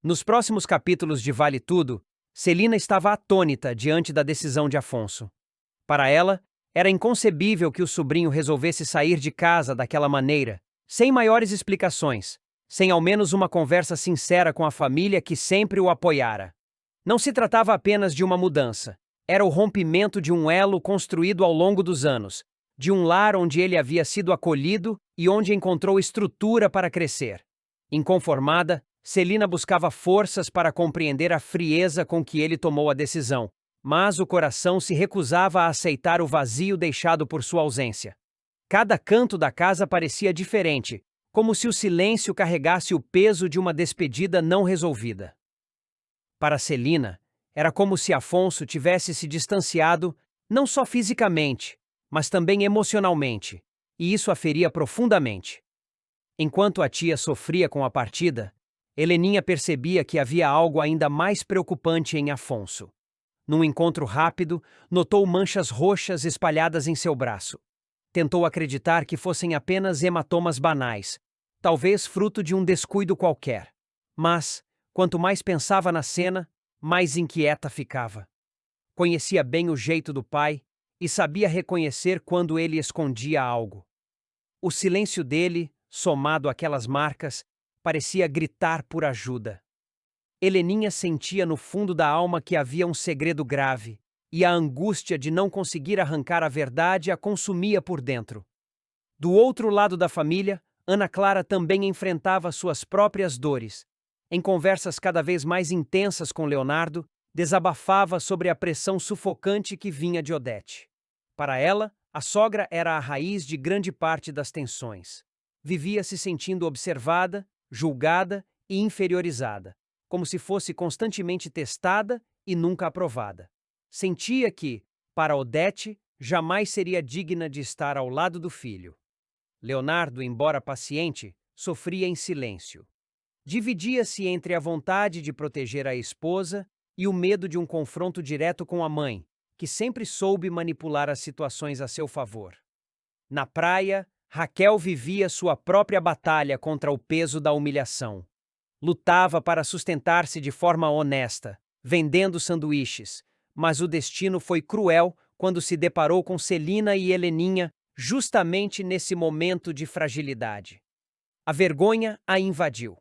Nos próximos capítulos de Vale Tudo, Celina estava atônita diante da decisão de Afonso. Para ela, era inconcebível que o sobrinho resolvesse sair de casa daquela maneira, sem maiores explicações, sem ao menos uma conversa sincera com a família que sempre o apoiara. Não se tratava apenas de uma mudança, era o rompimento de um elo construído ao longo dos anos, de um lar onde ele havia sido acolhido e onde encontrou estrutura para crescer. Inconformada, Celina buscava forças para compreender a frieza com que ele tomou a decisão, mas o coração se recusava a aceitar o vazio deixado por sua ausência. Cada canto da casa parecia diferente, como se o silêncio carregasse o peso de uma despedida não resolvida. Para Celina, era como se Afonso tivesse se distanciado, não só fisicamente, mas também emocionalmente, e isso a feria profundamente. Enquanto a tia sofria com a partida, Heleninha percebia que havia algo ainda mais preocupante em Afonso. Num encontro rápido, notou manchas roxas espalhadas em seu braço. Tentou acreditar que fossem apenas hematomas banais, talvez fruto de um descuido qualquer. Mas, quanto mais pensava na cena, mais inquieta ficava. Conhecia bem o jeito do pai e sabia reconhecer quando ele escondia algo. O silêncio dele, somado àquelas marcas, parecia gritar por ajuda. Heleninha sentia no fundo da alma que havia um segredo grave, e a angústia de não conseguir arrancar a verdade a consumia por dentro. Do outro lado da família, Ana Clara também enfrentava suas próprias dores. Em conversas cada vez mais intensas com Leonardo, desabafava sobre a pressão sufocante que vinha de Odete. Para ela, a sogra era a raiz de grande parte das tensões. Vivia se sentindo observada, julgada e inferiorizada, como se fosse constantemente testada e nunca aprovada. Sentia que, para Odete, jamais seria digna de estar ao lado do filho. Leonardo, embora paciente, sofria em silêncio. Dividia-se entre a vontade de proteger a esposa e o medo de um confronto direto com a mãe, que sempre soube manipular as situações a seu favor. Na praia, Raquel vivia sua própria batalha contra o peso da humilhação. Lutava para sustentar-se de forma honesta, vendendo sanduíches, mas o destino foi cruel quando se deparou com Celina e Heleninha justamente nesse momento de fragilidade. A vergonha a invadiu.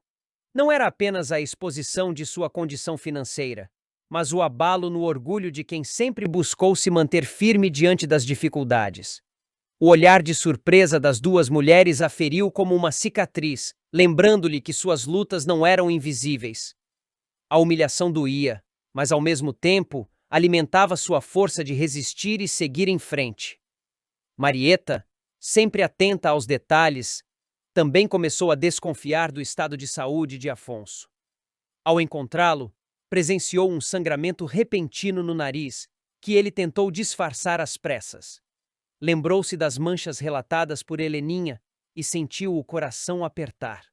Não era apenas a exposição de sua condição financeira, mas o abalo no orgulho de quem sempre buscou se manter firme diante das dificuldades. O olhar de surpresa das duas mulheres a feriu como uma cicatriz, lembrando-lhe que suas lutas não eram invisíveis. A humilhação doía, mas ao mesmo tempo alimentava sua força de resistir e seguir em frente. Marieta, sempre atenta aos detalhes, também começou a desconfiar do estado de saúde de Afonso. Ao encontrá-lo, presenciou um sangramento repentino no nariz, que ele tentou disfarçar às pressas. Lembrou-se das manchas relatadas por Heleninha e sentiu o coração apertar.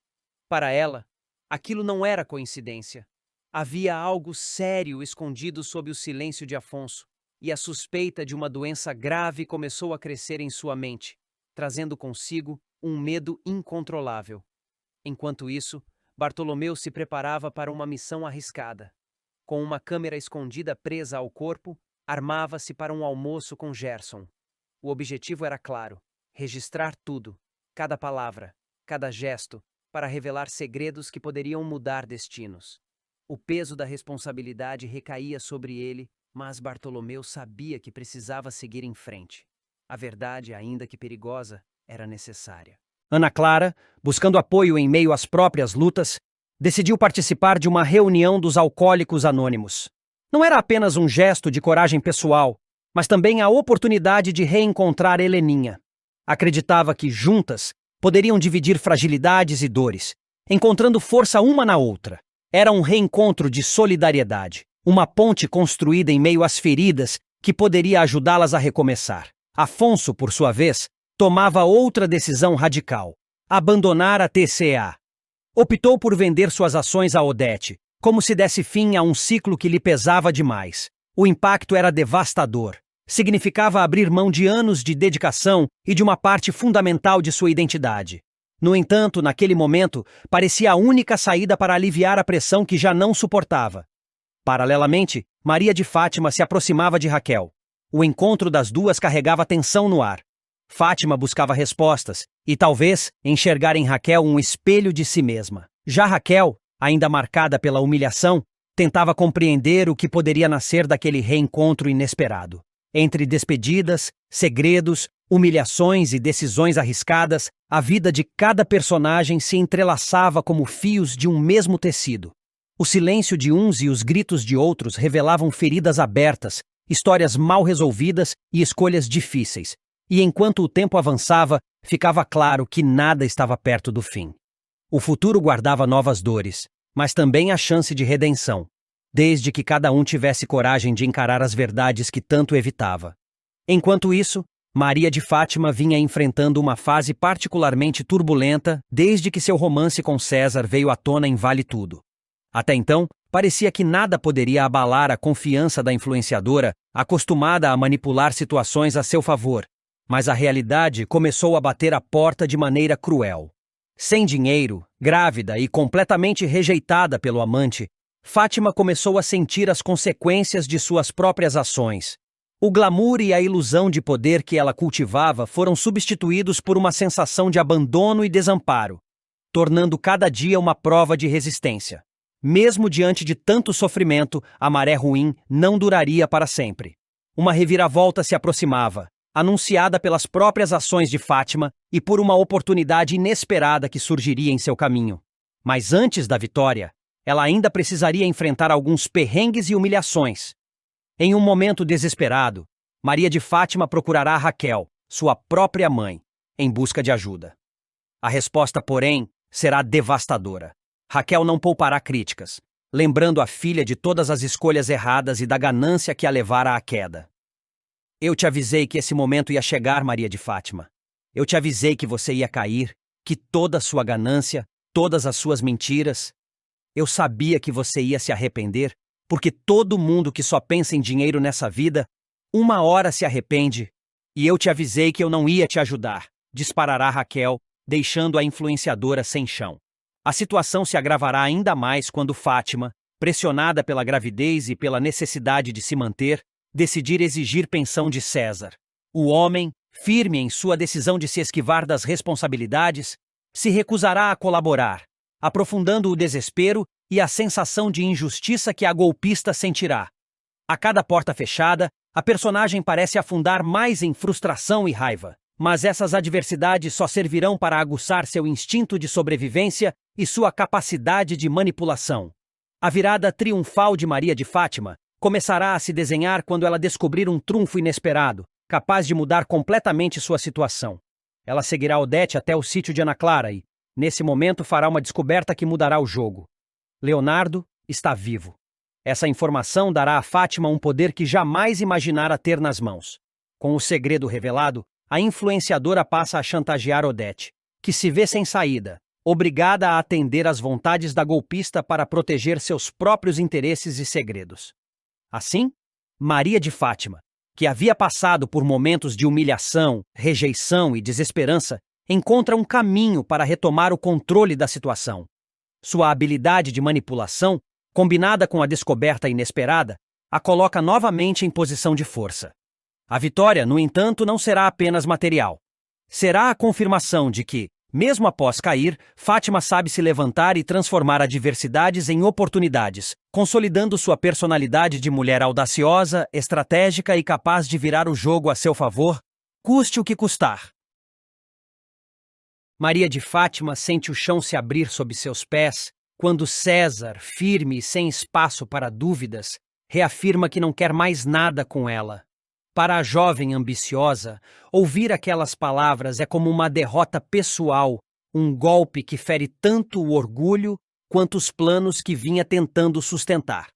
Para ela, aquilo não era coincidência. Havia algo sério escondido sob o silêncio de Afonso, e a suspeita de uma doença grave começou a crescer em sua mente, trazendo consigo um medo incontrolável. Enquanto isso, Bartolomeu se preparava para uma missão arriscada. Com uma câmera escondida presa ao corpo, armava-se para um almoço com Gerson. O objetivo era claro: registrar tudo, cada palavra, cada gesto, para revelar segredos que poderiam mudar destinos. O peso da responsabilidade recaía sobre ele, mas Bartolomeu sabia que precisava seguir em frente. A verdade, ainda que perigosa, era necessária. Ana Clara, buscando apoio em meio às próprias lutas, decidiu participar de uma reunião dos Alcoólicos Anônimos. Não era apenas um gesto de coragem pessoal, mas também a oportunidade de reencontrar Heleninha. Acreditava que, juntas, poderiam dividir fragilidades e dores, encontrando força uma na outra. Era um reencontro de solidariedade, uma ponte construída em meio às feridas que poderia ajudá-las a recomeçar. Afonso, por sua vez, tomava outra decisão radical: abandonar a TCA. Optou por vender suas ações a Odete, como se desse fim a um ciclo que lhe pesava demais. O impacto era devastador. Significava abrir mão de anos de dedicação e de uma parte fundamental de sua identidade. No entanto, naquele momento, parecia a única saída para aliviar a pressão que já não suportava. Paralelamente, Maria de Fátima se aproximava de Raquel. O encontro das duas carregava tensão no ar. Fátima buscava respostas e, talvez, enxergar em Raquel um espelho de si mesma. Já Raquel, ainda marcada pela humilhação, tentava compreender o que poderia nascer daquele reencontro inesperado. Entre despedidas, segredos, humilhações e decisões arriscadas, a vida de cada personagem se entrelaçava como fios de um mesmo tecido. O silêncio de uns e os gritos de outros revelavam feridas abertas, histórias mal resolvidas e escolhas difíceis. E enquanto o tempo avançava, ficava claro que nada estava perto do fim. O futuro guardava novas dores, mas também a chance de redenção, desde que cada um tivesse coragem de encarar as verdades que tanto evitava. Enquanto isso, Maria de Fátima vinha enfrentando uma fase particularmente turbulenta desde que seu romance com César veio à tona em Vale Tudo. Até então, parecia que nada poderia abalar a confiança da influenciadora, acostumada a manipular situações a seu favor. Mas a realidade começou a bater a porta de maneira cruel. Sem dinheiro, grávida e completamente rejeitada pelo amante, Fátima começou a sentir as consequências de suas próprias ações. O glamour e a ilusão de poder que ela cultivava foram substituídos por uma sensação de abandono e desamparo, tornando cada dia uma prova de resistência. Mesmo diante de tanto sofrimento, a maré ruim não duraria para sempre. Uma reviravolta se aproximava, anunciada pelas próprias ações de Fátima e por uma oportunidade inesperada que surgiria em seu caminho. Mas antes da vitória, ela ainda precisaria enfrentar alguns perrengues e humilhações. Em um momento desesperado, Maria de Fátima procurará Raquel, sua própria mãe, em busca de ajuda. A resposta, porém, será devastadora. Raquel não poupará críticas, lembrando a filha de todas as escolhas erradas e da ganância que a levara à queda. Eu te avisei que esse momento ia chegar, Maria de Fátima. Eu te avisei que você ia cair, que toda a sua ganância, todas as suas mentiras. Eu sabia que você ia se arrepender, porque todo mundo que só pensa em dinheiro nessa vida, uma hora se arrepende. E eu te avisei que eu não ia te ajudar, disparará Raquel, deixando a influenciadora sem chão. A situação se agravará ainda mais quando Fátima, pressionada pela gravidez e pela necessidade de se manter, decidir exigir pensão de César. O homem, firme em sua decisão de se esquivar das responsabilidades, se recusará a colaborar, aprofundando o desespero e a sensação de injustiça que a golpista sentirá. A cada porta fechada, a personagem parece afundar mais em frustração e raiva. Mas essas adversidades só servirão para aguçar seu instinto de sobrevivência e sua capacidade de manipulação. A virada triunfal de Maria de Fátima começará a se desenhar quando ela descobrir um trunfo inesperado, capaz de mudar completamente sua situação. Ela seguirá Odete até o sítio de Ana Clara e, nesse momento, fará uma descoberta que mudará o jogo. Leonardo está vivo. Essa informação dará a Fátima um poder que jamais imaginara ter nas mãos. Com o segredo revelado, a influenciadora passa a chantagear Odete, que se vê sem saída, obrigada a atender às vontades da golpista para proteger seus próprios interesses e segredos. Assim, Maria de Fátima, que havia passado por momentos de humilhação, rejeição e desesperança, encontra um caminho para retomar o controle da situação. Sua habilidade de manipulação, combinada com a descoberta inesperada, a coloca novamente em posição de força. A vitória, no entanto, não será apenas material. Será a confirmação de que, mesmo após cair, Fátima sabe se levantar e transformar adversidades em oportunidades, consolidando sua personalidade de mulher audaciosa, estratégica e capaz de virar o jogo a seu favor, custe o que custar. Maria de Fátima sente o chão se abrir sob seus pés, quando César, firme e sem espaço para dúvidas, reafirma que não quer mais nada com ela. Para a jovem ambiciosa, ouvir aquelas palavras é como uma derrota pessoal, um golpe que fere tanto o orgulho quanto os planos que vinha tentando sustentar.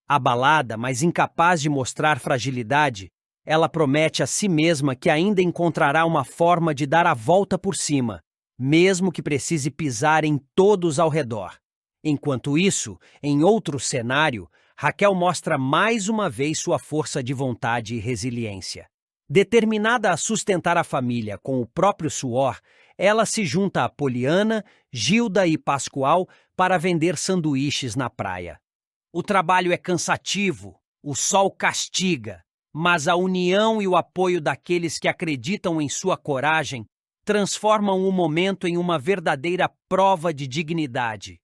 Abalada, mas incapaz de mostrar fragilidade, ela promete a si mesma que ainda encontrará uma forma de dar a volta por cima, mesmo que precise pisar em todos ao redor. Enquanto isso, em outro cenário, Raquel mostra mais uma vez sua força de vontade e resiliência. Determinada a sustentar a família com o próprio suor, ela se junta a Poliana, Gilda e Pascoal para vender sanduíches na praia. O trabalho é cansativo, o sol castiga, mas a união e o apoio daqueles que acreditam em sua coragem transformam o momento em uma verdadeira prova de dignidade.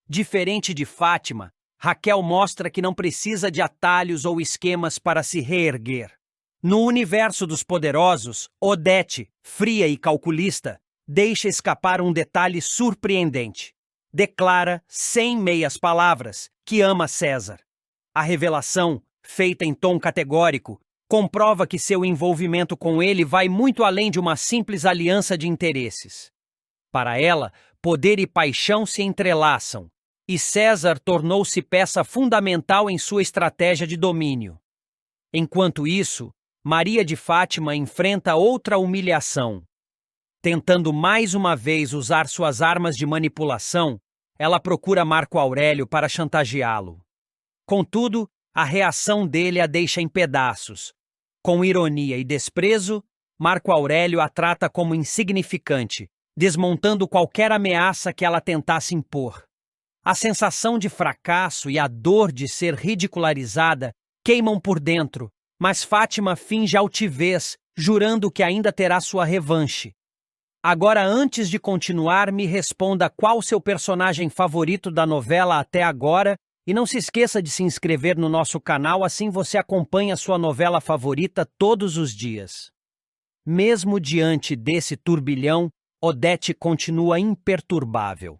Diferente de Fátima, Raquel mostra que não precisa de atalhos ou esquemas para se reerguer. No universo dos poderosos, Odete, fria e calculista, deixa escapar um detalhe surpreendente. Declara, sem meias palavras, que ama César. A revelação, feita em tom categórico, comprova que seu envolvimento com ele vai muito além de uma simples aliança de interesses. Para ela, poder e paixão se entrelaçam, e César tornou-se peça fundamental em sua estratégia de domínio. Enquanto isso, Maria de Fátima enfrenta outra humilhação. Tentando mais uma vez usar suas armas de manipulação, ela procura Marco Aurélio para chantageá-lo. Contudo, a reação dele a deixa em pedaços. Com ironia e desprezo, Marco Aurélio a trata como insignificante, desmontando qualquer ameaça que ela tentasse impor. A sensação de fracasso e a dor de ser ridicularizada queimam por dentro, mas Fátima finge altivez, jurando que ainda terá sua revanche. Agora, antes de continuar, me responda qual seu personagem favorito da novela até agora e não se esqueça de se inscrever no nosso canal, assim você acompanha sua novela favorita todos os dias. Mesmo diante desse turbilhão, Odete continua imperturbável.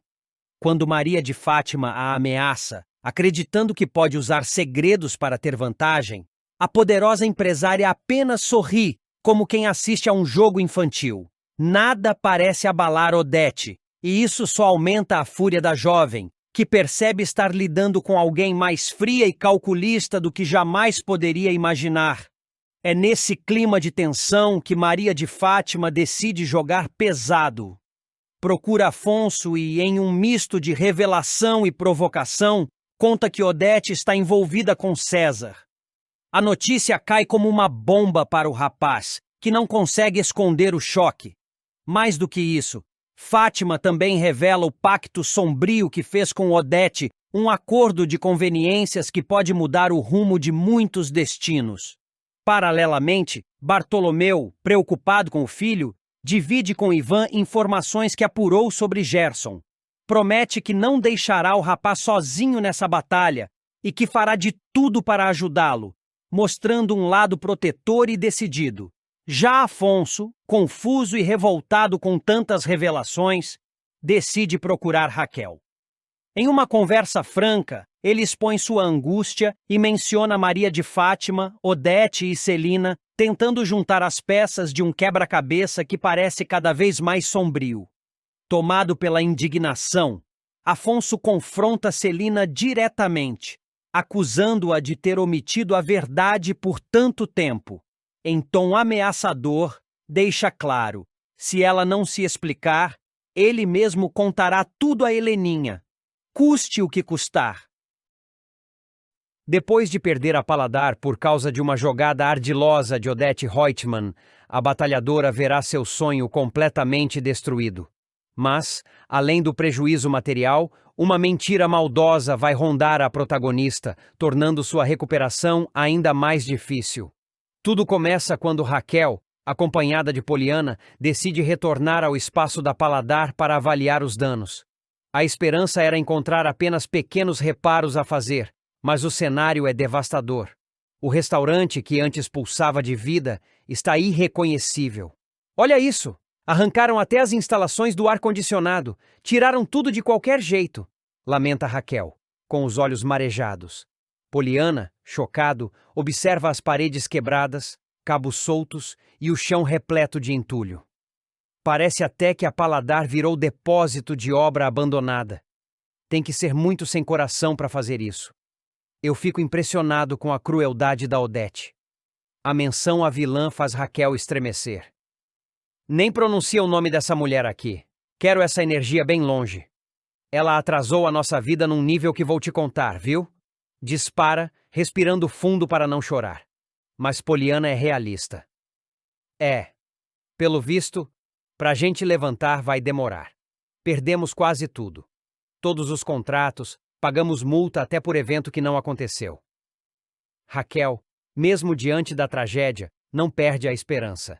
Quando Maria de Fátima a ameaça, acreditando que pode usar segredos para ter vantagem, a poderosa empresária apenas sorri, como quem assiste a um jogo infantil. Nada parece abalar Odete, e isso só aumenta a fúria da jovem, que percebe estar lidando com alguém mais fria e calculista do que jamais poderia imaginar. É nesse clima de tensão que Maria de Fátima decide jogar pesado. Procura Afonso e, em um misto de revelação e provocação, conta que Odete está envolvida com César. A notícia cai como uma bomba para o rapaz, que não consegue esconder o choque. Mais do que isso, Fátima também revela o pacto sombrio que fez com Odete, um acordo de conveniências que pode mudar o rumo de muitos destinos. Paralelamente, Bartolomeu, preocupado com o filho, divide com Ivan informações que apurou sobre Gerson. Promete que não deixará o rapaz sozinho nessa batalha e que fará de tudo para ajudá-lo, mostrando um lado protetor e decidido. Já Afonso, confuso e revoltado com tantas revelações, decide procurar Raquel. Em uma conversa franca, ele expõe sua angústia e menciona Maria de Fátima, Odete e Celina, tentando juntar as peças de um quebra-cabeça que parece cada vez mais sombrio. Tomado pela indignação, Afonso confronta Celina diretamente, acusando-a de ter omitido a verdade por tanto tempo. Em tom ameaçador, deixa claro, se ela não se explicar, ele mesmo contará tudo a Heleninha, custe o que custar. Depois de perder a Paladar por causa de uma jogada ardilosa de Odete Reutemann, a batalhadora verá seu sonho completamente destruído. Mas, além do prejuízo material, uma mentira maldosa vai rondar a protagonista, tornando sua recuperação ainda mais difícil. Tudo começa quando Raquel, acompanhada de Poliana, decide retornar ao espaço da Paladar para avaliar os danos. A esperança era encontrar apenas pequenos reparos a fazer, mas o cenário é devastador. O restaurante, que antes pulsava de vida, está irreconhecível. Olha isso! Arrancaram até as instalações do ar-condicionado, tiraram tudo de qualquer jeito, lamenta Raquel, com os olhos marejados. Poliana, chocado, observa as paredes quebradas, cabos soltos e o chão repleto de entulho. Parece até que a Paladar virou depósito de obra abandonada. Tem que ser muito sem coração para fazer isso. Eu fico impressionado com a crueldade da Odete. A menção à vilã faz Raquel estremecer. Nem pronuncia o nome dessa mulher aqui. Quero essa energia bem longe. Ela atrasou a nossa vida num nível que vou te contar, viu? Dispara, respirando fundo para não chorar. Mas Poliana é realista. É, pelo visto, pra gente levantar vai demorar. Perdemos quase tudo. Todos os contratos, pagamos multa até por evento que não aconteceu. Raquel, mesmo diante da tragédia, não perde a esperança.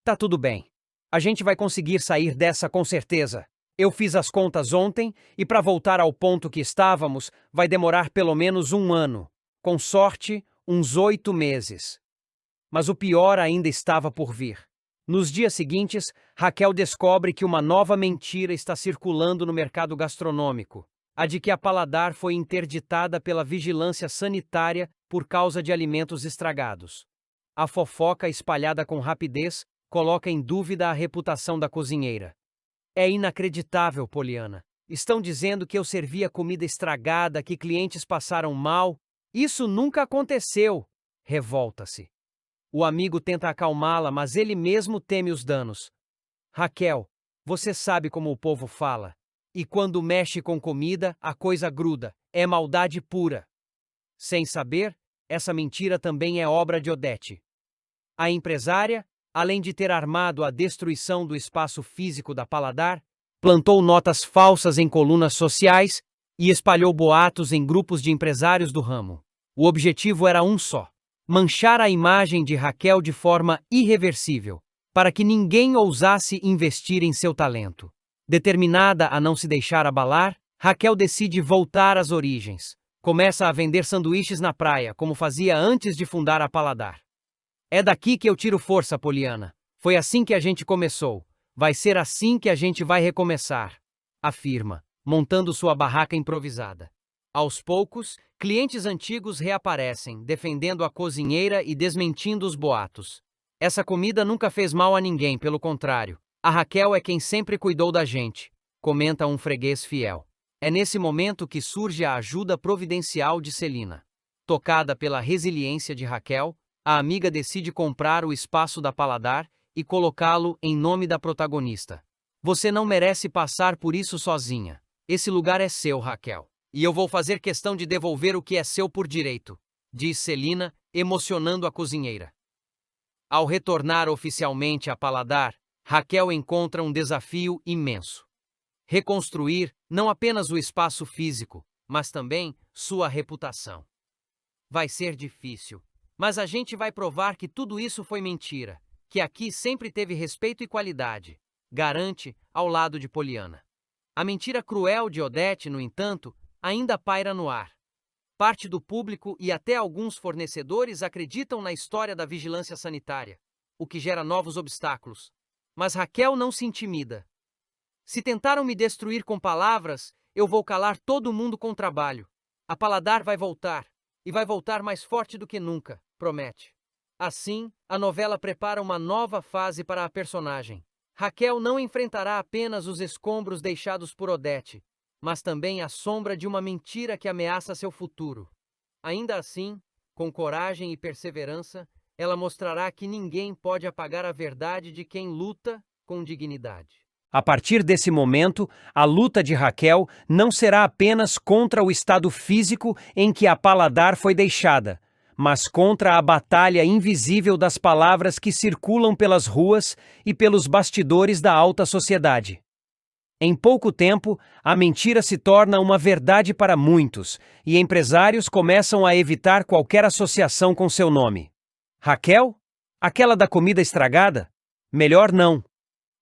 Tá tudo bem. A gente vai conseguir sair dessa com certeza. Eu fiz as contas ontem e para voltar ao ponto que estávamos, vai demorar pelo menos 1 ano. Com sorte, uns 8 meses. Mas o pior ainda estava por vir. Nos dias seguintes, Raquel descobre que uma nova mentira está circulando no mercado gastronômico. A de que a Paladar foi interditada pela vigilância sanitária por causa de alimentos estragados. A fofoca espalhada com rapidez coloca em dúvida a reputação da cozinheira. É inacreditável, Poliana. Estão dizendo que eu servia comida estragada, que clientes passaram mal. Isso nunca aconteceu. Revolta-se. O amigo tenta acalmá-la, mas ele mesmo teme os danos. Raquel, você sabe como o povo fala. E quando mexe com comida, a coisa gruda. É maldade pura. Sem saber, essa mentira também é obra de Odete. A empresária, além de ter armado a destruição do espaço físico da Paladar, plantou notas falsas em colunas sociais e espalhou boatos em grupos de empresários do ramo. O objetivo era um só: manchar a imagem de Raquel de forma irreversível, para que ninguém ousasse investir em seu talento. Determinada a não se deixar abalar, Raquel decide voltar às origens. Começa a vender sanduíches na praia, como fazia antes de fundar a Paladar. É daqui que eu tiro força, Poliana. Foi assim que a gente começou. Vai ser assim que a gente vai recomeçar, afirma, montando sua barraca improvisada. Aos poucos, clientes antigos reaparecem, defendendo a cozinheira e desmentindo os boatos. Essa comida nunca fez mal a ninguém, pelo contrário. A Raquel é quem sempre cuidou da gente, comenta um freguês fiel. É nesse momento que surge a ajuda providencial de Celina. Tocada pela resiliência de Raquel, a amiga decide comprar o espaço da Paladar e colocá-lo em nome da protagonista. Você não merece passar por isso sozinha. Esse lugar é seu, Raquel. E eu vou fazer questão de devolver o que é seu por direito, diz Celina, emocionando a cozinheira. Ao retornar oficialmente à Paladar, Raquel encontra um desafio imenso. Reconstruir não apenas o espaço físico, mas também sua reputação. Vai ser difícil, mas a gente vai provar que tudo isso foi mentira, que aqui sempre teve respeito e qualidade, garante ao lado de Poliana. A mentira cruel de Odete, no entanto, ainda paira no ar. Parte do público e até alguns fornecedores acreditam na história da vigilância sanitária, o que gera novos obstáculos. Mas Raquel não se intimida. Se tentaram me destruir com palavras, eu vou calar todo mundo com trabalho. A Paladar vai voltar, e vai voltar mais forte do que nunca, promete. Assim, a novela prepara uma nova fase para a personagem. Raquel não enfrentará apenas os escombros deixados por Odete, mas também a sombra de uma mentira que ameaça seu futuro. Ainda assim, com coragem e perseverança, ela mostrará que ninguém pode apagar a verdade de quem luta com dignidade. A partir desse momento, a luta de Raquel não será apenas contra o estado físico em que a Paladar foi deixada, mas contra a batalha invisível das palavras que circulam pelas ruas e pelos bastidores da alta sociedade. Em pouco tempo, a mentira se torna uma verdade para muitos, e empresários começam a evitar qualquer associação com seu nome. Raquel? Aquela da comida estragada? Melhor não.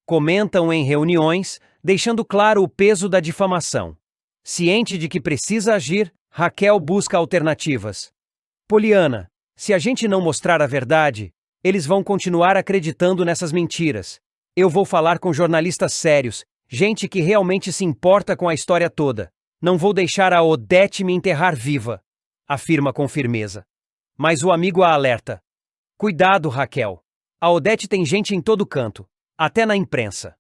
Comentam em reuniões, deixando claro o peso da difamação. Ciente de que precisa agir, Raquel busca alternativas. Poliana, se a gente não mostrar a verdade, eles vão continuar acreditando nessas mentiras. Eu vou falar com jornalistas sérios, gente que realmente se importa com a história toda. Não vou deixar a Odete me enterrar viva, afirma com firmeza. Mas o amigo a alerta. Cuidado, Raquel. A Odete tem gente em todo canto, até na imprensa.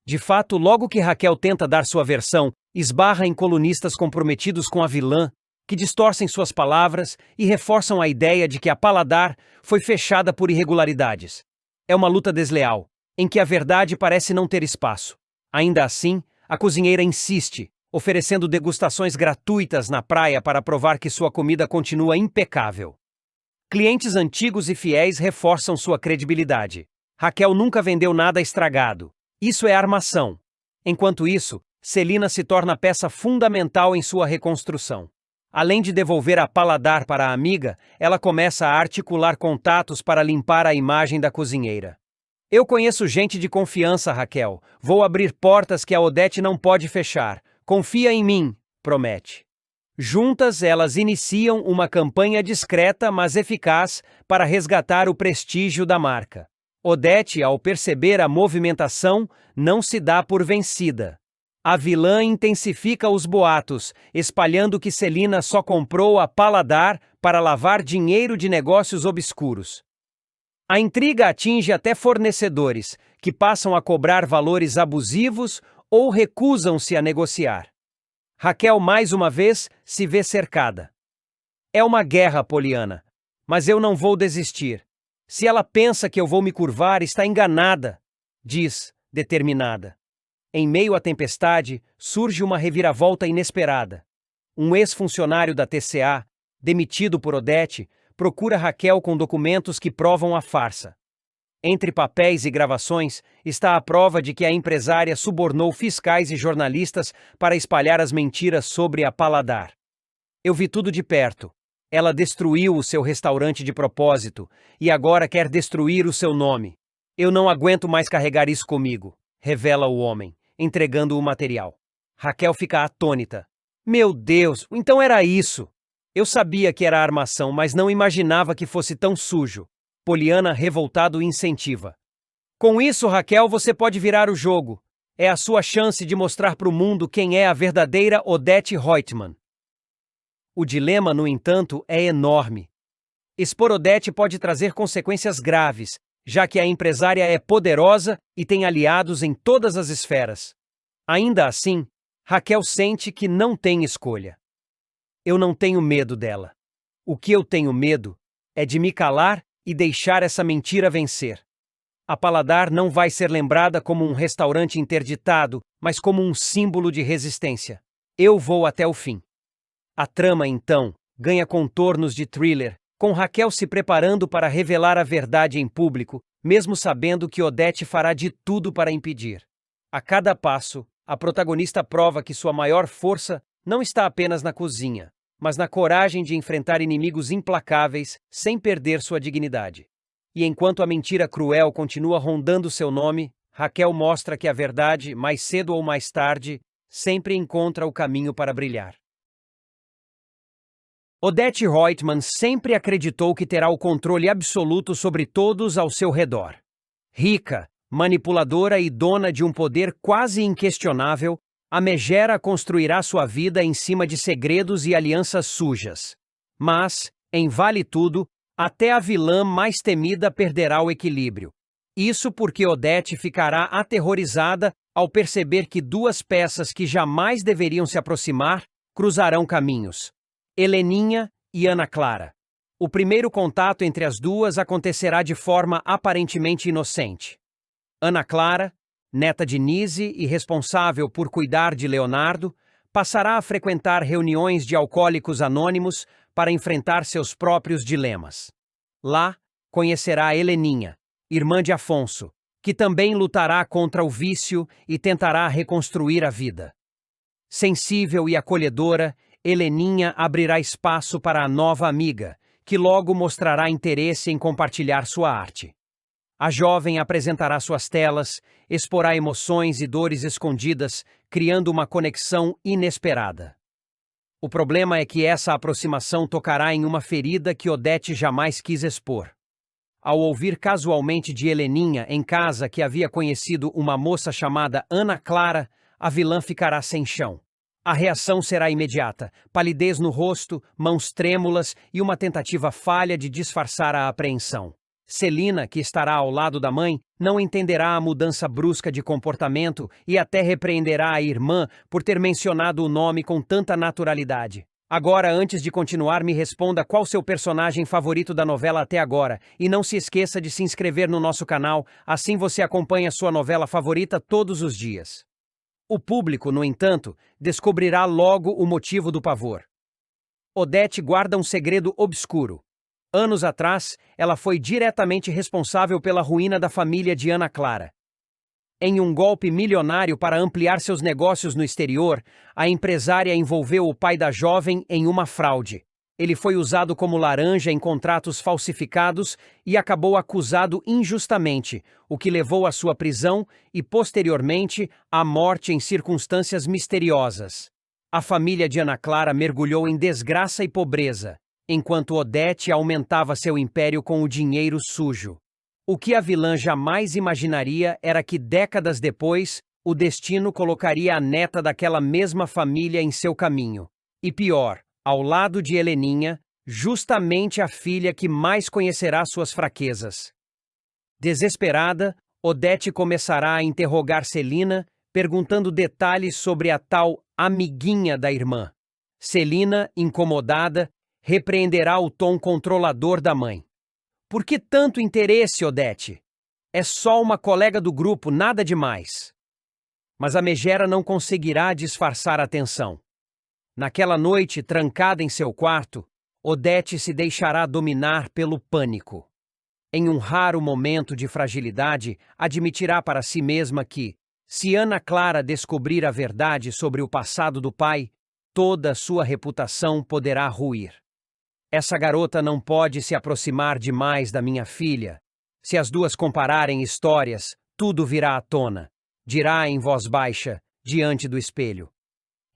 De fato, logo que Raquel tenta dar sua versão, esbarra em colunistas comprometidos com a vilã, que distorcem suas palavras e reforçam a ideia de que a Paladar foi fechada por irregularidades. É uma luta desleal, em que a verdade parece não ter espaço. Ainda assim, a cozinheira insiste, oferecendo degustações gratuitas na praia para provar que sua comida continua impecável. Clientes antigos e fiéis reforçam sua credibilidade. Raquel nunca vendeu nada estragado. Isso é armação. Enquanto isso, Celina se torna peça fundamental em sua reconstrução. Além de devolver a paladar para a amiga, ela começa a articular contatos para limpar a imagem da cozinheira. Eu conheço gente de confiança, Raquel. Vou abrir portas que a Odete não pode fechar. Confia em mim, promete. Juntas, elas iniciam uma campanha discreta, mas eficaz, para resgatar o prestígio da marca. Odete, ao perceber a movimentação, não se dá por vencida. A vilã intensifica os boatos, espalhando que Celina só comprou a paladar para lavar dinheiro de negócios obscuros. A intriga atinge até fornecedores, que passam a cobrar valores abusivos ou recusam-se a negociar. Raquel, mais uma vez, se vê cercada. É uma guerra, Poliana, mas eu não vou desistir. Se ela pensa que eu vou me curvar, está enganada, diz, determinada. Em meio à tempestade, surge uma reviravolta inesperada. Um ex-funcionário da TCA, demitido por Odete, procura Raquel com documentos que provam a farsa. Entre papéis e gravações, está a prova de que a empresária subornou fiscais e jornalistas para espalhar as mentiras sobre a paladar. Eu vi tudo de perto. Ela destruiu o seu restaurante de propósito e agora quer destruir o seu nome. Eu não aguento mais carregar isso comigo, revela o homem, entregando o material. Raquel fica atônita. Meu Deus, então era isso! Eu sabia que era armação, mas não imaginava que fosse tão sujo. Poliana, revoltado, incentiva. Com isso, Raquel, você pode virar o jogo. É a sua chance de mostrar para o mundo quem é a verdadeira Odete Roitman. O dilema, no entanto, é enorme. Expor Odete pode trazer consequências graves, já que a empresária é poderosa e tem aliados em todas as esferas. Ainda assim, Raquel sente que não tem escolha. Eu não tenho medo dela. O que eu tenho medo é de me calar e deixar essa mentira vencer. A paladar não vai ser lembrada como um restaurante interditado, mas como um símbolo de resistência. Eu vou até o fim. A trama, então, ganha contornos de thriller, com Raquel se preparando para revelar a verdade em público, mesmo sabendo que Odete fará de tudo para impedir. A cada passo, a protagonista prova que sua maior força não está apenas na cozinha, mas na coragem de enfrentar inimigos implacáveis sem perder sua dignidade. E enquanto a mentira cruel continua rondando seu nome, Raquel mostra que a verdade, mais cedo ou mais tarde, sempre encontra o caminho para brilhar. Odete Roitman sempre acreditou que terá o controle absoluto sobre todos ao seu redor. Rica, manipuladora e dona de um poder quase inquestionável, a megera construirá sua vida em cima de segredos e alianças sujas. Mas, em Vale Tudo, até a vilã mais temida perderá o equilíbrio. Isso porque Odete ficará aterrorizada ao perceber que duas peças que jamais deveriam se aproximar cruzarão caminhos: Heleninha e Ana Clara. O primeiro contato entre as duas acontecerá de forma aparentemente inocente. Ana Clara, neta de Nise e responsável por cuidar de Leonardo, passará a frequentar reuniões de alcoólicos anônimos para enfrentar seus próprios dilemas. Lá, conhecerá Heleninha, irmã de Afonso, que também lutará contra o vício e tentará reconstruir a vida. Sensível e acolhedora, Heleninha abrirá espaço para a nova amiga, que logo mostrará interesse em compartilhar sua arte. A jovem apresentará suas telas, exporá emoções e dores escondidas, criando uma conexão inesperada. O problema é que essa aproximação tocará em uma ferida que Odete jamais quis expor. Ao ouvir casualmente de Heleninha em casa que havia conhecido uma moça chamada Ana Clara, a vilã ficará sem chão. A reação será imediata: palidez no rosto, mãos trêmulas e uma tentativa falha de disfarçar a apreensão. Celina, que estará ao lado da mãe, não entenderá a mudança brusca de comportamento e até repreenderá a irmã por ter mencionado o nome com tanta naturalidade. Agora, antes de continuar, me responda qual seu personagem favorito da novela até agora, e não se esqueça de se inscrever no nosso canal, assim você acompanha sua novela favorita todos os dias. O público, no entanto, descobrirá logo o motivo do pavor. Odete guarda um segredo obscuro. Anos atrás, ela foi diretamente responsável pela ruína da família de Ana Clara. Em um golpe milionário para ampliar seus negócios no exterior, a empresária envolveu o pai da jovem em uma fraude. Ele foi usado como laranja em contratos falsificados e acabou acusado injustamente, o que levou à sua prisão e, posteriormente, à morte em circunstâncias misteriosas. A família de Ana Clara mergulhou em desgraça e pobreza, enquanto Odete aumentava seu império com o dinheiro sujo. O que a vilã jamais imaginaria era que, décadas depois, o destino colocaria a neta daquela mesma família em seu caminho. E pior, ao lado de Heleninha, justamente a filha que mais conhecerá suas fraquezas. Desesperada, Odete começará a interrogar Celina, perguntando detalhes sobre a tal amiguinha da irmã. Celina, incomodada, repreenderá o tom controlador da mãe. Por que tanto interesse, Odete? É só uma colega do grupo, nada demais. Mas a megera não conseguirá disfarçar a tensão. Naquela noite, trancada em seu quarto, Odete se deixará dominar pelo pânico. Em um raro momento de fragilidade, admitirá para si mesma que, se Ana Clara descobrir a verdade sobre o passado do pai, toda sua reputação poderá ruir. Essa garota não pode se aproximar demais da minha filha. Se as duas compararem histórias, tudo virá à tona, dirá em voz baixa, diante do espelho.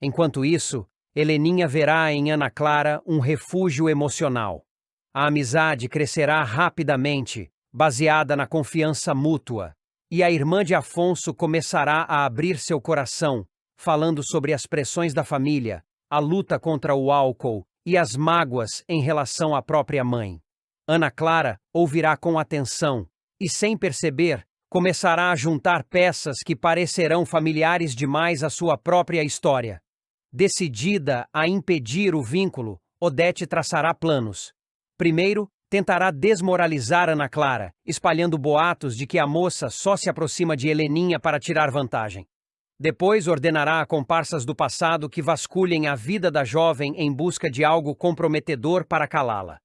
Enquanto isso, Heleninha verá em Ana Clara um refúgio emocional. A amizade crescerá rapidamente, baseada na confiança mútua, e a irmã de Afonso começará a abrir seu coração, falando sobre as pressões da família, a luta contra o álcool e as mágoas em relação à própria mãe. Ana Clara ouvirá com atenção e, sem perceber, começará a juntar peças que parecerão familiares demais à sua própria história. Decidida a impedir o vínculo, Odete traçará planos. Primeiro, tentará desmoralizar Ana Clara, espalhando boatos de que a moça só se aproxima de Heleninha para tirar vantagem. Depois ordenará a comparsas do passado que vasculhem a vida da jovem em busca de algo comprometedor para calá-la.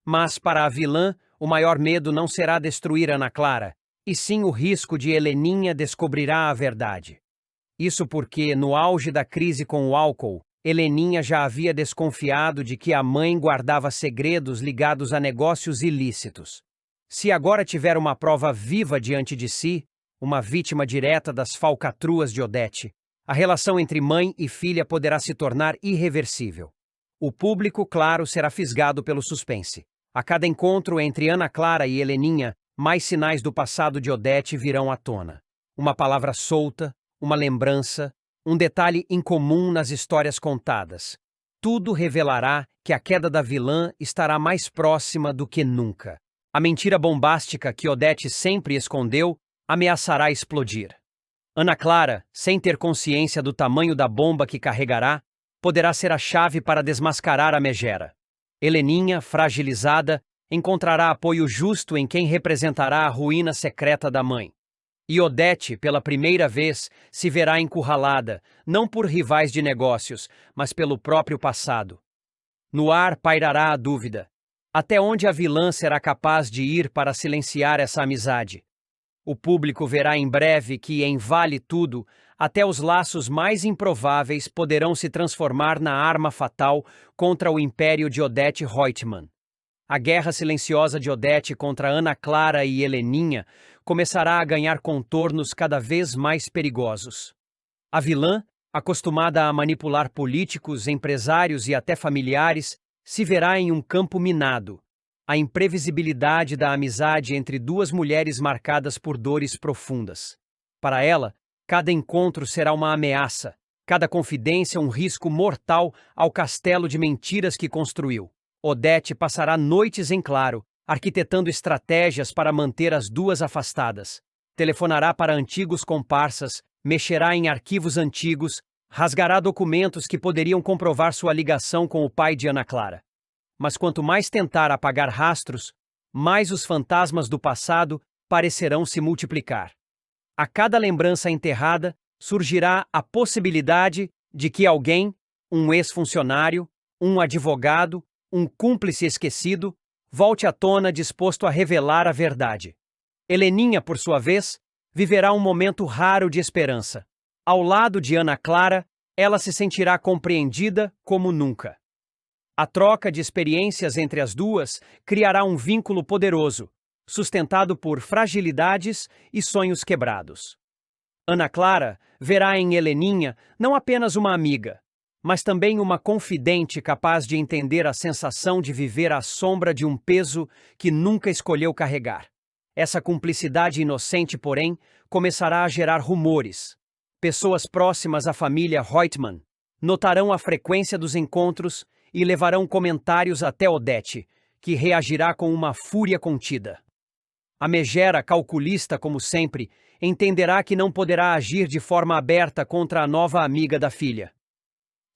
Mas para a vilã, o maior medo não será destruir Ana Clara, e sim o risco de Heleninha descobrirá a verdade. Isso porque, no auge da crise com o álcool, Heleninha já havia desconfiado de que a mãe guardava segredos ligados a negócios ilícitos. Se agora tiver uma prova viva diante de si, uma vítima direta das falcatruas de Odete, a relação entre mãe e filha poderá se tornar irreversível. O público, claro, será fisgado pelo suspense. A cada encontro entre Ana Clara e Heleninha, mais sinais do passado de Odete virão à tona. Uma palavra solta, uma lembrança, um detalhe incomum nas histórias contadas. Tudo revelará que a queda da vilã estará mais próxima do que nunca. A mentira bombástica que Odete sempre escondeu ameaçará explodir. Ana Clara, sem ter consciência do tamanho da bomba que carregará, poderá ser a chave para desmascarar a megera. Heleninha, fragilizada, encontrará apoio justo em quem representará a ruína secreta da mãe. E Odete, pela primeira vez, se verá encurralada, não por rivais de negócios, mas pelo próprio passado. No ar pairará a dúvida. Até onde a vilã será capaz de ir para silenciar essa amizade? O público verá em breve que, em Vale Tudo, até os laços mais improváveis poderão se transformar na arma fatal contra o império de Odete Reutemann. A guerra silenciosa de Odete contra Ana Clara e Heleninha começará a ganhar contornos cada vez mais perigosos. A vilã, acostumada a manipular políticos, empresários e até familiares, se verá em um campo minado. A imprevisibilidade da amizade entre duas mulheres marcadas por dores profundas. Para ela, cada encontro será uma ameaça, cada confidência um risco mortal ao castelo de mentiras que construiu. Odete passará noites em claro, arquitetando estratégias para manter as duas afastadas. Telefonará para antigos comparsas, mexerá em arquivos antigos, rasgará documentos que poderiam comprovar sua ligação com o pai de Ana Clara. Mas quanto mais tentar apagar rastros, mais os fantasmas do passado parecerão se multiplicar. A cada lembrança enterrada, surgirá a possibilidade de que alguém, um ex-funcionário, um advogado, um cúmplice esquecido, volte à tona disposto a revelar a verdade. Heleninha, por sua vez, viverá um momento raro de esperança. Ao lado de Ana Clara, ela se sentirá compreendida como nunca. A troca de experiências entre as duas criará um vínculo poderoso, sustentado por fragilidades e sonhos quebrados. Ana Clara verá em Heleninha não apenas uma amiga, mas também uma confidente capaz de entender a sensação de viver à sombra de um peso que nunca escolheu carregar. Essa cumplicidade inocente, porém, começará a gerar rumores. Pessoas próximas à família Reutemann notarão a frequência dos encontros e levarão comentários até Odete, que reagirá com uma fúria contida. A megera, calculista como sempre, entenderá que não poderá agir de forma aberta contra a nova amiga da filha.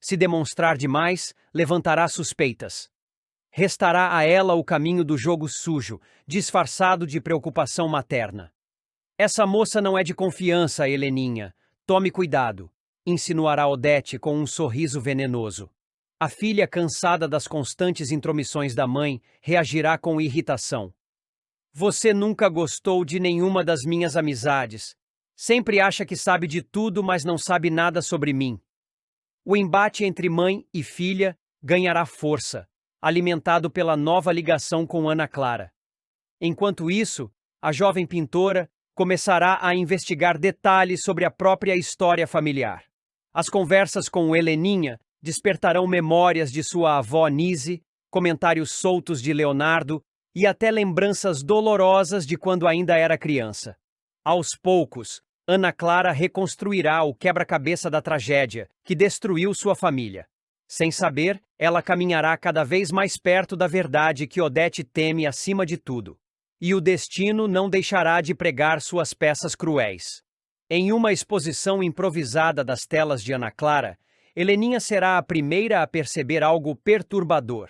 Se demonstrar demais, levantará suspeitas. Restará a ela o caminho do jogo sujo, disfarçado de preocupação materna. Essa moça não é de confiança, Heleninha. Tome cuidado, insinuará Odete com um sorriso venenoso. A filha, cansada das constantes intromissões da mãe, reagirá com irritação. Você nunca gostou de nenhuma das minhas amizades. Sempre acha que sabe de tudo, mas não sabe nada sobre mim. O embate entre mãe e filha ganhará força, alimentado pela nova ligação com Ana Clara. Enquanto isso, a jovem pintora começará a investigar detalhes sobre a própria história familiar. As conversas com Heleninha despertarão memórias de sua avó Nise, comentários soltos de Leonardo e até lembranças dolorosas de quando ainda era criança. Aos poucos, Ana Clara reconstruirá o quebra-cabeça da tragédia que destruiu sua família. Sem saber, ela caminhará cada vez mais perto da verdade que Odete teme acima de tudo. E o destino não deixará de pregar suas peças cruéis. Em uma exposição improvisada das telas de Ana Clara, Heleninha será a primeira a perceber algo perturbador.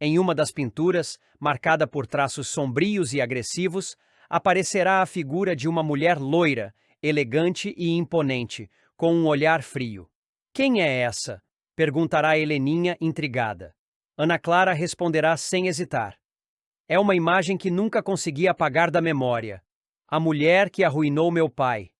Em uma das pinturas, marcada por traços sombrios e agressivos, aparecerá a figura de uma mulher loira, elegante e imponente, com um olhar frio. Quem é essa? Perguntará Heleninha, intrigada. Ana Clara responderá sem hesitar. É uma imagem que nunca consegui apagar da memória. A mulher que arruinou meu pai.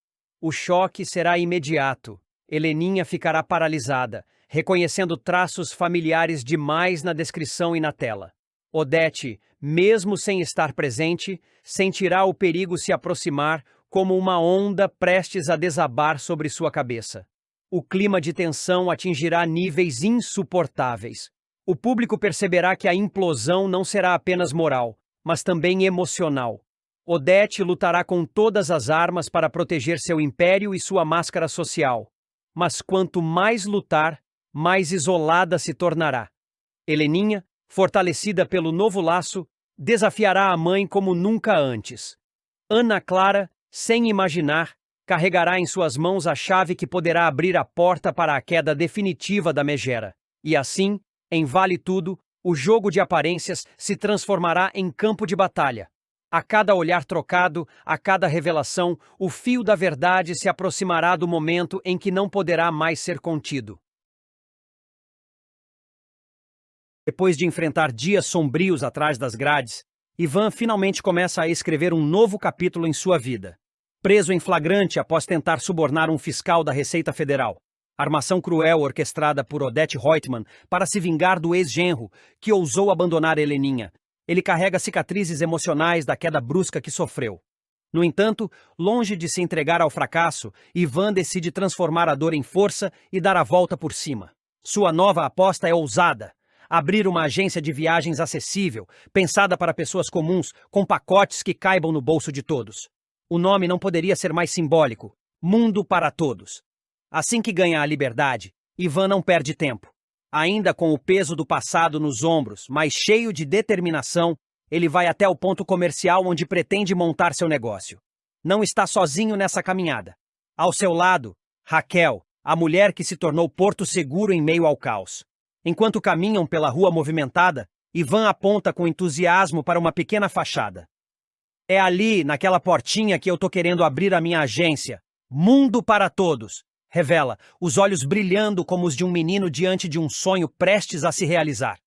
O choque será imediato. Heleninha ficará paralisada, reconhecendo traços familiares demais na descrição e na tela. Odete, mesmo sem estar presente, sentirá o perigo se aproximar como uma onda prestes a desabar sobre sua cabeça. O clima de tensão atingirá níveis insuportáveis. O público perceberá que a implosão não será apenas moral, mas também emocional. Odete lutará com todas as armas para proteger seu império e sua máscara social. Mas quanto mais lutar, mais isolada se tornará. Heleninha, fortalecida pelo novo laço, desafiará a mãe como nunca antes. Ana Clara, sem imaginar, carregará em suas mãos a chave que poderá abrir a porta para a queda definitiva da megera. E assim, em Vale Tudo, o jogo de aparências se transformará em campo de batalha. A cada olhar trocado, a cada revelação, o fio da verdade se aproximará do momento em que não poderá mais ser contido. Depois de enfrentar dias sombrios atrás das grades, Ivan finalmente começa a escrever um novo capítulo em sua vida. Preso em flagrante após tentar subornar um fiscal da Receita Federal. Armação cruel orquestrada por Odete Reutemann para se vingar do ex-genro, que ousou abandonar Heleninha. Ele carrega cicatrizes emocionais da queda brusca que sofreu. No entanto, longe de se entregar ao fracasso, Ivan decide transformar a dor em força e dar a volta por cima. Sua nova aposta é ousada. Abrir uma agência de viagens acessível, pensada para pessoas comuns, com pacotes que caibam no bolso de todos. O nome não poderia ser mais simbólico. Mundo para Todos. Assim que ganha a liberdade, Ivan não perde tempo. Ainda com o peso do passado nos ombros, mas cheio de determinação, ele vai até o ponto comercial onde pretende montar seu negócio. Não está sozinho nessa caminhada. Ao seu lado, Raquel, a mulher que se tornou porto seguro em meio ao caos. Enquanto caminham pela rua movimentada, Ivan aponta com entusiasmo para uma pequena fachada. É ali, naquela portinha, que eu tô querendo abrir a minha agência. Mundo para Todos. Revela, os olhos brilhando como os de um menino diante de um sonho prestes a se realizar.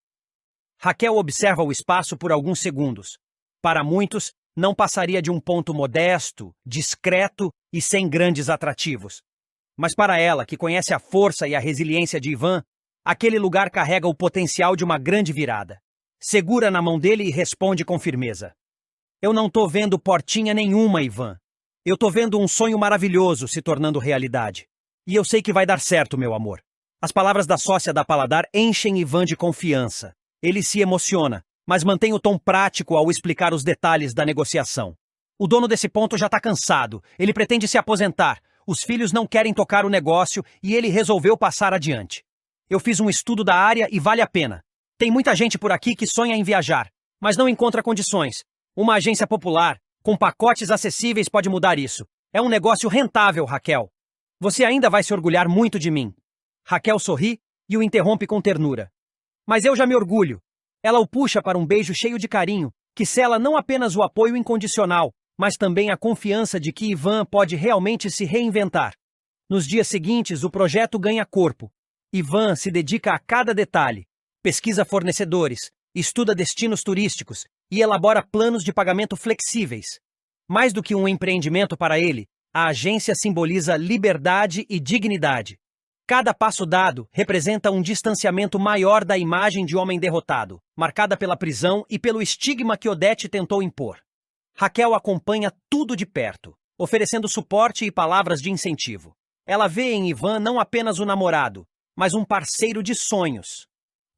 Raquel observa o espaço por alguns segundos. Para muitos, não passaria de um ponto modesto, discreto e sem grandes atrativos. Mas para ela, que conhece a força e a resiliência de Ivan, aquele lugar carrega o potencial de uma grande virada. Segura na mão dele e responde com firmeza. Eu não tô vendo portinha nenhuma, Ivan. Eu tô vendo um sonho maravilhoso se tornando realidade. E eu sei que vai dar certo, meu amor. As palavras da sócia da Paladar enchem Ivan de confiança. Ele se emociona, mas mantém o tom prático ao explicar os detalhes da negociação. O dono desse ponto já tá cansado. Ele pretende se aposentar. Os filhos não querem tocar o negócio e ele resolveu passar adiante. Eu fiz um estudo da área e vale a pena. Tem muita gente por aqui que sonha em viajar, mas não encontra condições. Uma agência popular, com pacotes acessíveis, pode mudar isso. É um negócio rentável, Raquel. Você ainda vai se orgulhar muito de mim. Raquel sorri e o interrompe com ternura. Mas eu já me orgulho. Ela o puxa para um beijo cheio de carinho, que sela não apenas o apoio incondicional, mas também a confiança de que Ivan pode realmente se reinventar. Nos dias seguintes, o projeto ganha corpo. Ivan se dedica a cada detalhe, pesquisa fornecedores, estuda destinos turísticos e elabora planos de pagamento flexíveis. Mais do que um empreendimento para ele, a agência simboliza liberdade e dignidade. Cada passo dado representa um distanciamento maior da imagem de homem derrotado, marcada pela prisão e pelo estigma que Odete tentou impor. Raquel acompanha tudo de perto, oferecendo suporte e palavras de incentivo. Ela vê em Ivan não apenas um namorado, mas um parceiro de sonhos.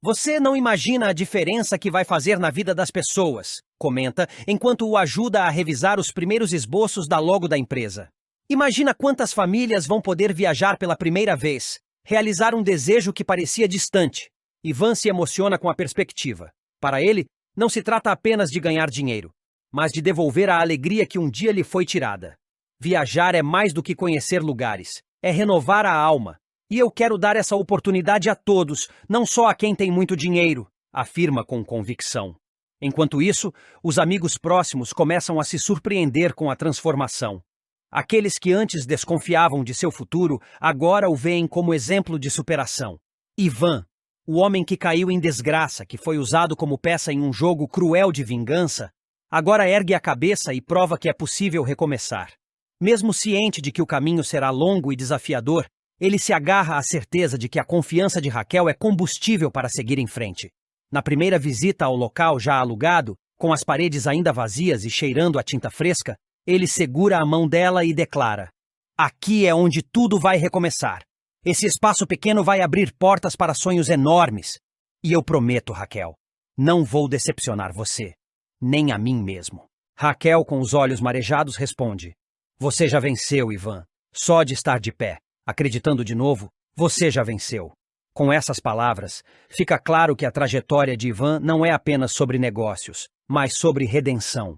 Você não imagina a diferença que vai fazer na vida das pessoas, comenta, enquanto o ajuda a revisar os primeiros esboços da logo da empresa. Imagina quantas famílias vão poder viajar pela primeira vez, realizar um desejo que parecia distante. Ivan se emociona com a perspectiva. Para ele, não se trata apenas de ganhar dinheiro, mas de devolver a alegria que um dia lhe foi tirada. Viajar é mais do que conhecer lugares, é renovar a alma. E eu quero dar essa oportunidade a todos, não só a quem tem muito dinheiro, afirma com convicção. Enquanto isso, os amigos próximos começam a se surpreender com a transformação. Aqueles que antes desconfiavam de seu futuro, agora o veem como exemplo de superação. Ivan, o homem que caiu em desgraça, que foi usado como peça em um jogo cruel de vingança, agora ergue a cabeça e prova que é possível recomeçar. Mesmo ciente de que o caminho será longo e desafiador, ele se agarra à certeza de que a confiança de Raquel é combustível para seguir em frente. Na primeira visita ao local já alugado, com as paredes ainda vazias e cheirando a tinta fresca, ele segura a mão dela e declara: aqui é onde tudo vai recomeçar. Esse espaço pequeno vai abrir portas para sonhos enormes. E eu prometo, Raquel, não vou decepcionar você, nem a mim mesmo. Raquel, com os olhos marejados, responde: você já venceu, Ivan. Só de estar de pé, acreditando de novo, você já venceu. Com essas palavras, fica claro que a trajetória de Ivan não é apenas sobre negócios, mas sobre redenção.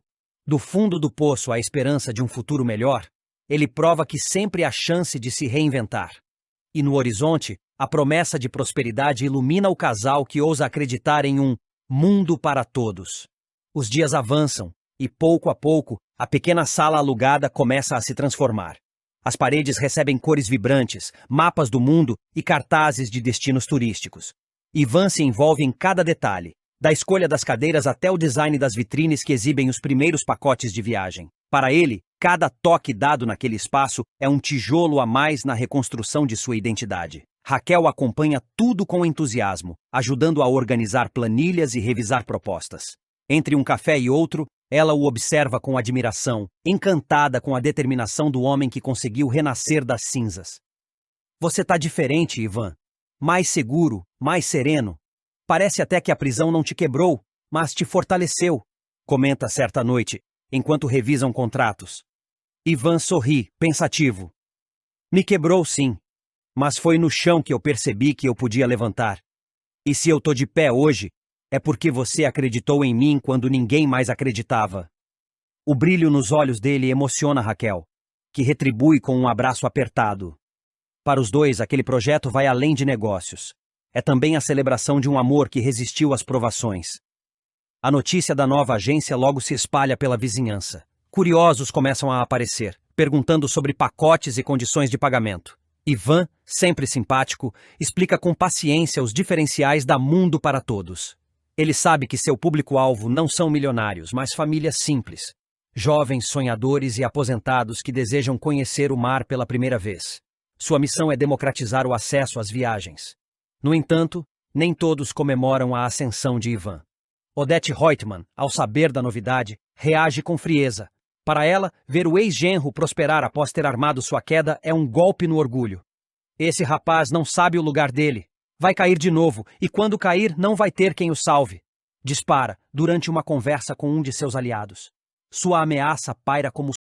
Do fundo do poço à esperança de um futuro melhor, ele prova que sempre há chance de se reinventar. E no horizonte, a promessa de prosperidade ilumina o casal que ousa acreditar em um mundo para todos. Os dias avançam e, pouco a pouco, a pequena sala alugada começa a se transformar. As paredes recebem cores vibrantes, mapas do mundo e cartazes de destinos turísticos. Ivan se envolve em cada detalhe, da escolha das cadeiras até o design das vitrines que exibem os primeiros pacotes de viagem. Para ele, cada toque dado naquele espaço é um tijolo a mais na reconstrução de sua identidade. Raquel acompanha tudo com entusiasmo, ajudando a organizar planilhas e revisar propostas. Entre um café e outro, ela o observa com admiração, encantada com a determinação do homem que conseguiu renascer das cinzas. Você tá diferente, Ivan. Mais seguro, mais sereno. Parece até que a prisão não te quebrou, mas te fortaleceu, comenta certa noite, enquanto revisam contratos. Ivan sorri, pensativo. Me quebrou, sim, mas foi no chão que eu percebi que eu podia levantar. E se eu tô de pé hoje, é porque você acreditou em mim quando ninguém mais acreditava. O brilho nos olhos dele emociona Raquel, que retribui com um abraço apertado. Para os dois, aquele projeto vai além de negócios. É também a celebração de um amor que resistiu às provações. A notícia da nova agência logo se espalha pela vizinhança. Curiosos começam a aparecer, perguntando sobre pacotes e condições de pagamento. Ivan, sempre simpático, explica com paciência os diferenciais da Mundo para Todos. Ele sabe que seu público-alvo não são milionários, mas famílias simples. Jovens sonhadores e aposentados que desejam conhecer o mar pela primeira vez. Sua missão é democratizar o acesso às viagens. No entanto, nem todos comemoram a ascensão de Ivan. Odette Reutemann, ao saber da novidade, reage com frieza. Para ela, ver o ex-genro prosperar após ter armado sua queda é um golpe no orgulho. Esse rapaz não sabe o lugar dele. Vai cair de novo, e quando cair, não vai ter quem o salve. Dispara, durante uma conversa com um de seus aliados. Sua ameaça paira como